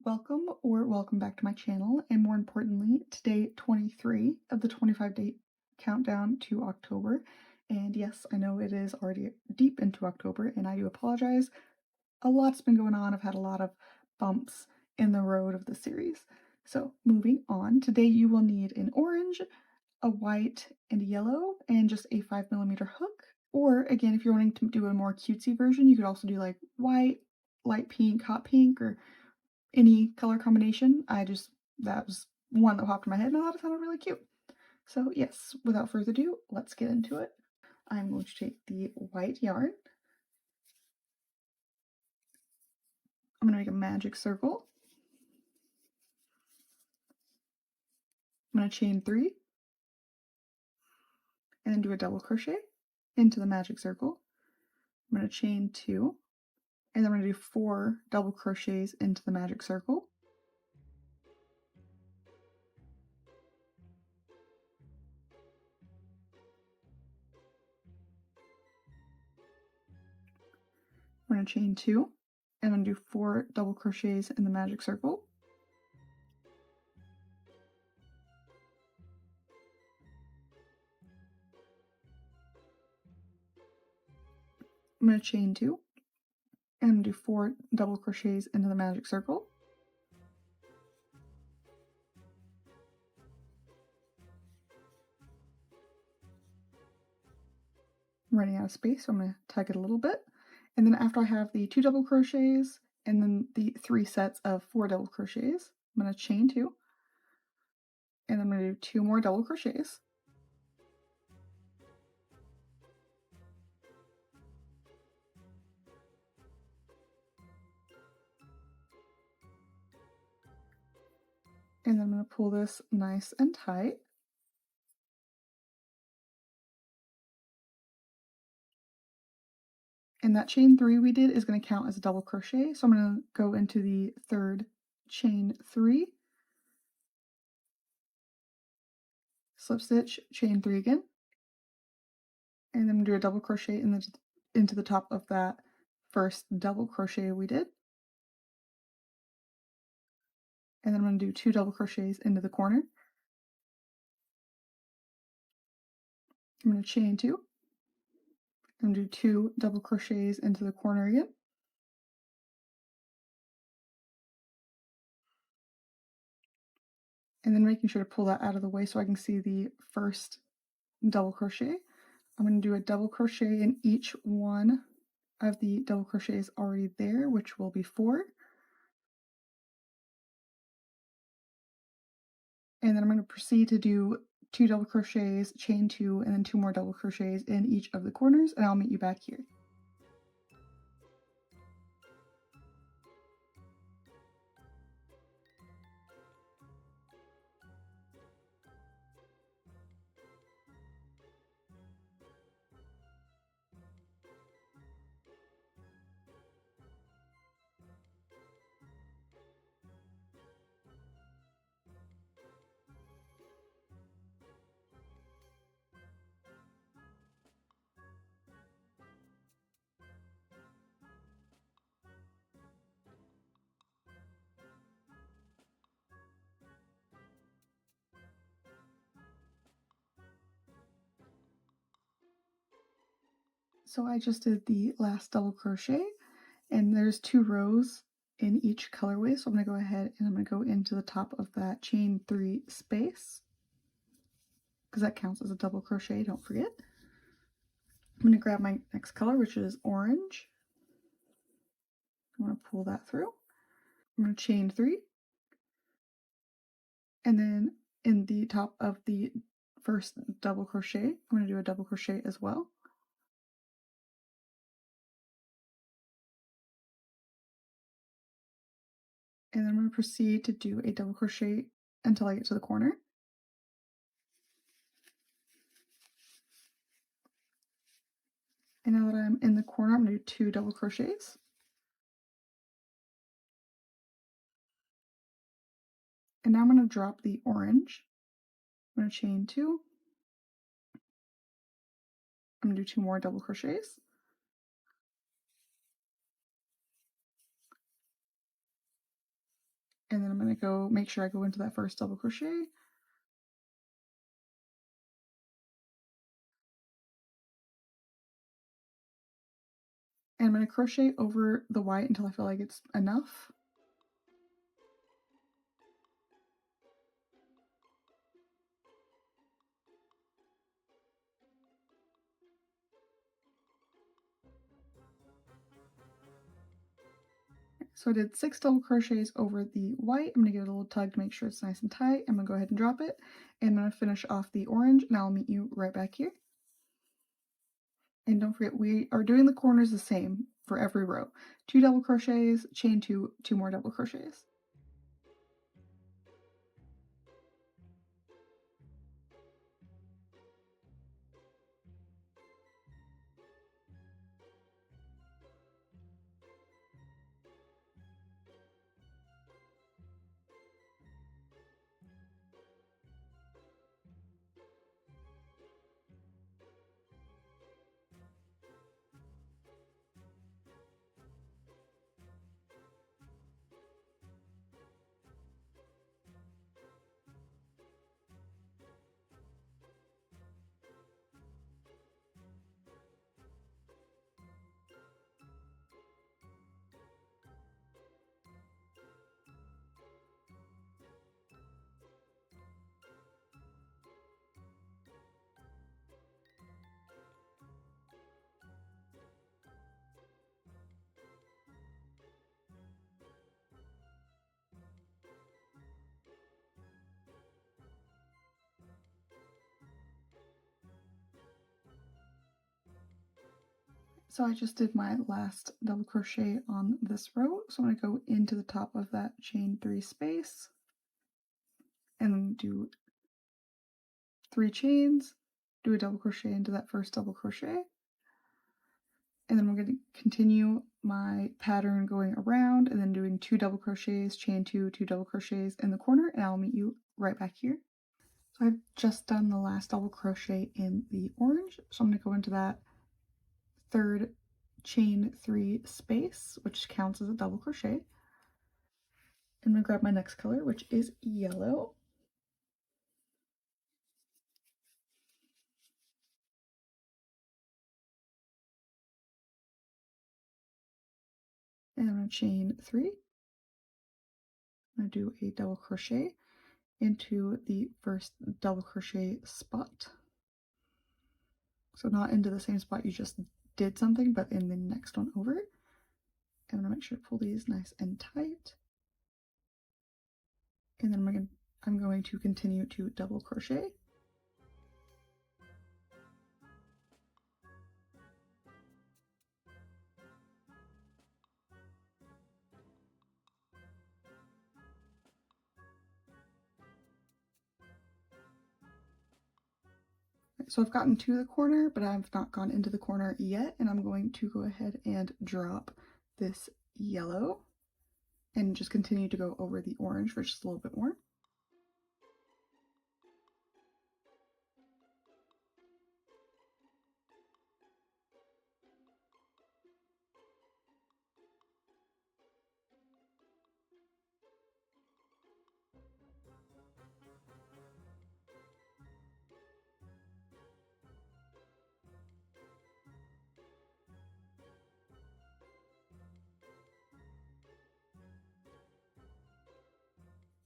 Welcome back to my channel, and more importantly, today 23 of the 25-day countdown to October. And yes, I know it is already deep into October, and I do apologize. A lot's been going on. I've had a lot of bumps in the road of the series. So moving on, today you will need an orange, a white, and a yellow, and just a 5mm hook. Or again, if you're wanting to do a more cutesy version, you could also do like white, light pink, hot pink, or any color combination. That was one that popped in my head and I thought it sounded really cute. So yes, without further ado, let's get into it. I'm going to take the white yarn. I'm going to make a magic circle. I'm going to chain 3 and then do a double crochet into the magic circle. I'm going to chain 2 and then I'm going to do 4 double crochets into the magic circle. I'm going to chain 2 and then do 4 double crochets in the magic circle. I'm going to chain 2 and do 4 double crochets into the magic circle. I'm running out of space, so I'm going to tug it a little bit. And then after I have the 2 double crochets and then the 3 sets of 4 double crochets, I'm going to chain 2 and then I'm going to do 2 more double crochets. And then I'm going to pull this nice and tight. And that chain 3 we did is going to count as a double crochet, so I'm going to go into the third chain 3, slip stitch, chain 3 again, and then do a double crochet into the top of that first double crochet we did. And then I'm going to do 2 double crochets into the corner. I'm going to chain 2 and do 2 double crochets into the corner again. And then making sure to pull that out of the way so I can see the first double crochet. I'm going to do a double crochet in each one of the double crochets already there, which will be 4. And then I'm going to proceed to do 2 double crochets, chain 2, and then 2 more double crochets in each of the corners, and I'll meet you back here. So I just did the last double crochet, and there's 2 rows in each colorway, so I'm going to go ahead and I'm going to go into the top of that chain 3 space, because that counts as a double crochet, don't forget. I'm going to grab my next color, which is orange. I'm going to pull that through. I'm going to chain 3, and then in the top of the first double crochet, I'm going to do a double crochet as well. And then I'm going to proceed to do a double crochet until I get to the corner. And now that I'm in the corner, I'm going to do 2 double crochets. And now I'm going to drop the orange. I'm going to chain 2. I'm going to do 2 more double crochets. And then I'm going to go make sure I go into that first double crochet. And I'm going to crochet over the white until I feel like it's enough. So I did 6 double crochets over the white. I'm going to give it a little tug to make sure it's nice and tight. I'm going to go ahead and drop it. And I'm going to finish off the orange, and I'll meet you right back here. And don't forget, we are doing the corners the same for every row. 2 double crochets, chain 2, 2 more double crochets. So I just did my last double crochet on this row. So I'm going to go into the top of that chain 3 space and then do 3 chains, do a double crochet into that first double crochet. And then we're going to continue my pattern going around and then doing 2 double crochets, chain 2, 2 double crochets in the corner, and I'll meet you right back here. So I've just done the last double crochet in the orange. So I'm going to go into that third chain 3 space, which counts as a double crochet. I'm going to grab my next color, which is yellow. And I'm going to chain 3. I'm going to do a double crochet into the first double crochet spot. So not into the same spot you just did something, but in the next one over. And I'm going to make sure to pull these nice and tight. And then I'm going to continue to double crochet. So I've gotten to the corner, but I've not gone into the corner yet, and I'm going to go ahead and drop this yellow and just continue to go over the orange for just a little bit more.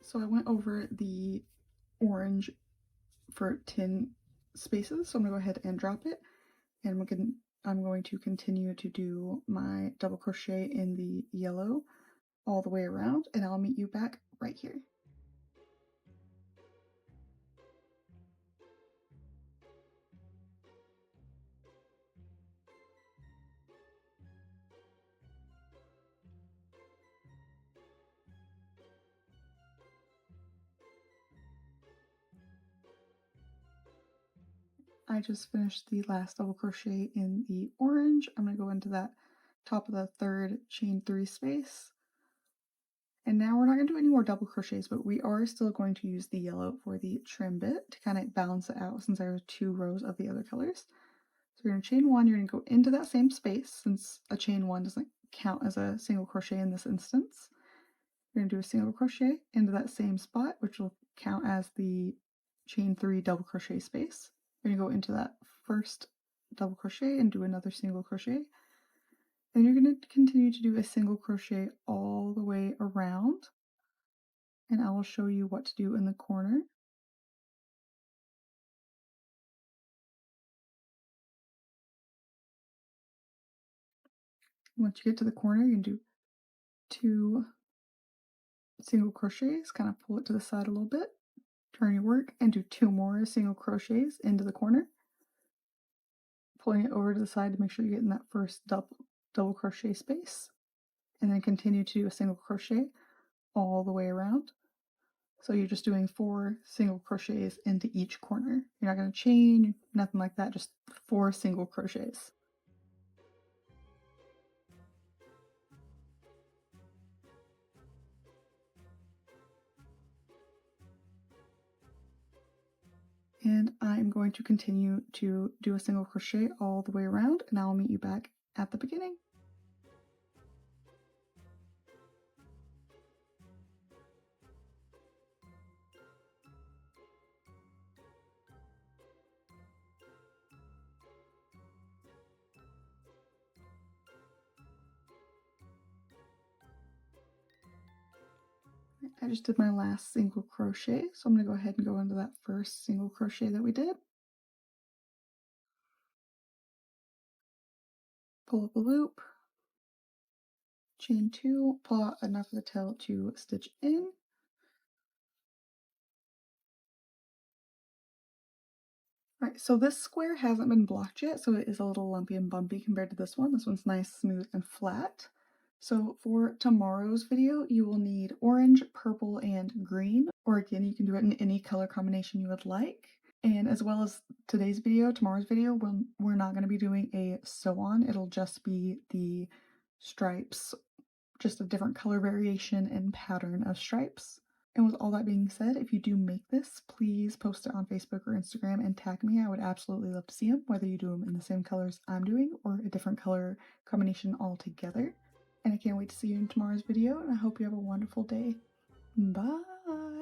So I went over the orange for 10 spaces, so I'm going to go ahead and drop it, and I'm going to continue to do my double crochet in the yellow all the way around, and I'll meet you back right here. I just finished the last double crochet in the orange. I'm going to go into that top of the third chain 3 space. And now we're not going to do any more double crochets, but we are still going to use the yellow for the trim bit to kind of balance it out since there are 2 rows of the other colors. So you're going to chain 1, you're going to go into that same space since a chain 1 doesn't count as a single crochet in this instance. You're going to do a single crochet into that same spot, which will count as the chain 3 double crochet space. You're going to go into that first double crochet and do another single crochet. Then you're going to continue to do a single crochet all the way around, and I will show you what to do in the corner. Once you get to the corner, you can do 2 single crochets, kind of pull it to the side a little bit, turn your work, and do 2 more single crochets into the corner, pulling it over to the side to make sure you get in that first double crochet space, and then continue to do a single crochet all the way around. So you're just doing 4 single crochets into each corner. You're not going to chain, nothing like that, just 4 single crochets. And I'm going to continue to do a single crochet all the way around, and I'll meet you back at the beginning. I just did my last single crochet, so I'm going to go ahead and go into that first single crochet that we did. Pull up a loop, chain 2, pull out enough of the tail to stitch in. Alright, so this square hasn't been blocked yet, so it is a little lumpy and bumpy compared to this one. This one's nice, smooth, and flat. So for tomorrow's video, you will need orange, purple, and green, or again, you can do it in any color combination you would like. And as well as today's video, tomorrow's video, we're not going to be doing a sew-on. It'll just be the stripes, just a different color variation and pattern of stripes. And with all that being said, if you do make this, please post it on Facebook or Instagram and tag me. I would absolutely love to see them, whether you do them in the same colors I'm doing or a different color combination altogether. And I can't wait to see you in tomorrow's video, and I hope you have a wonderful day. Bye!